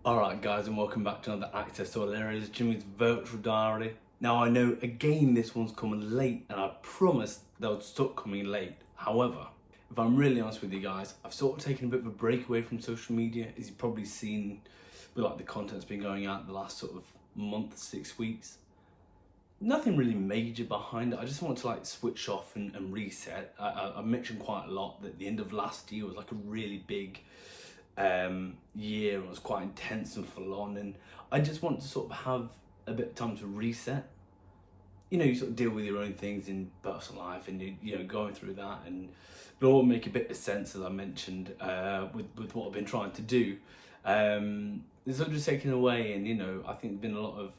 Alright guys, and welcome back to another Access to All Areas, Jimmy's virtual diary. Now I know again this one's coming late, and I promised they would stop coming late. However, if I'm really honest with you guys, I've sort of taken a bit of a break away from social media, as you've probably seen with like the content's been going out the last sort of month, 6 weeks. Nothing really major behind it. I just want to like switch off and reset. I mentioned quite a lot that the end of last year was like a really big year, and it was quite intense and full on, and I just want to sort of have a bit of time to reset. You know, you sort of deal with your own things in personal life, and you know, going through that, and it'll all make a bit of sense, as I mentioned, with what I've been trying to do. It's sort of just taken away, and you know, I think there's been a lot of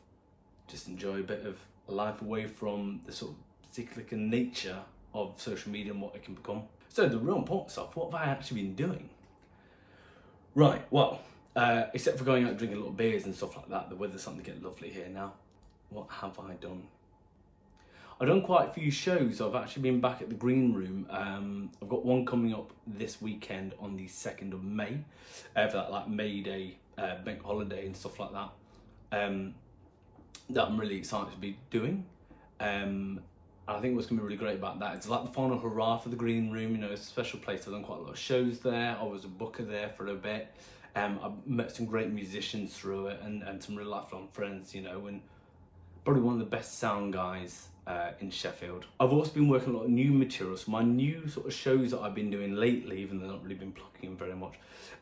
just enjoy a bit of life away from the sort of cyclical nature of social media and what it can become. So the real important stuff, what have I actually been doing? Right, well, except for going out drinking little beers and stuff like that, the weather's starting to get lovely here now. What have I done? I've done quite a few shows. I've actually been back at the Green Room. I've got one coming up this weekend on the 2nd of May, for that like May Day, bank holiday and stuff like that. That I'm really excited to be doing. I think what's going to be really great about that, it's like the final hurrah for the Green Room. You know, it's a special place. I've done quite a lot of shows there. I was a booker there for a bit. I've met some great musicians through it, and some real lifelong friends, you know, and probably one of the best sound guys in Sheffield. I've also been working on a lot of new materials. My new sort of shows that I've been doing lately, even though I've not really been plugging in very much,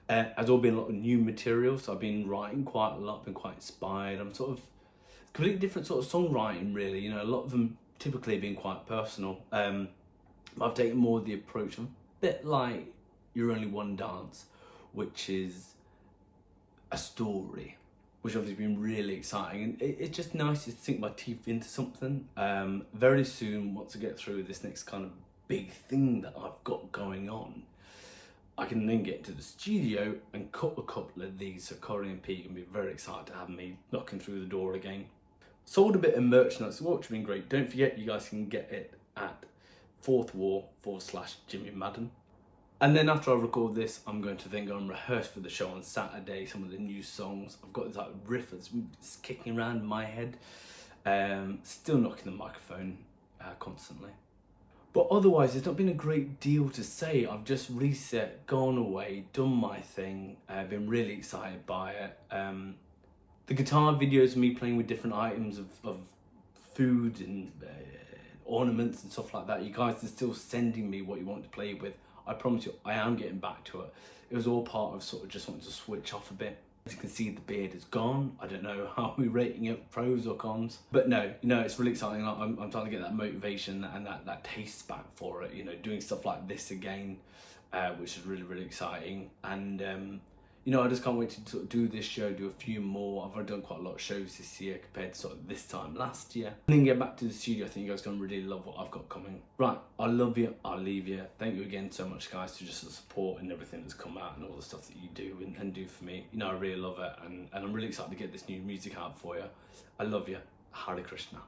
has all been a lot of new material. So I've been writing quite a lot, been quite inspired. I'm sort of completely different sort of songwriting, really. You know, a lot of them typically being quite personal. I've taken more of the approach of a bit like You're Only One Dance, which is a story, which obviously been really exciting, and it's just nice to sink my teeth into something. Very soon, once I get through this next kind of big thing that I've got going on, I can then get to the studio and cut a couple of these, so Corey and P can be very excited to have me knocking through the door again. Sold a bit of merchandise, which has been great. Don't forget, you guys can get it at fourthwall/Jimmy Maddon. And then after I record this, I'm going to then go and rehearse for the show on Saturday, some of the new songs. I've got this like riff that's kicking around in my head. Still knocking the microphone constantly. But otherwise, there's not been a great deal to say. I've just reset, gone away, done my thing. I've been really excited by it. The guitar videos of me playing with different items of food and ornaments and stuff like that. You guys are still sending me what you want to play with. I promise you, I am getting back to it. It was all part of sort of just wanting to switch off a bit. As you can see, the beard is gone. I don't know how we're rating it, pros or cons. But no, you know, it's really exciting. I'm trying to get that motivation and that taste back for it. You know, doing stuff like this again, which is really, really exciting. And you know, I just can't wait to sort of do this show, do a few more. I've already done quite a lot of shows this year compared to sort of this time last year. And then get back to the studio. I think you guys are going to really love what I've got coming. Right, I love you, I'll leave you. Thank you again so much, guys, for just the support and everything that's come out and all the stuff that you do and do for me. You know, I really love it, and I'm really excited to get this new music out for you. I love you. Hare Krishna.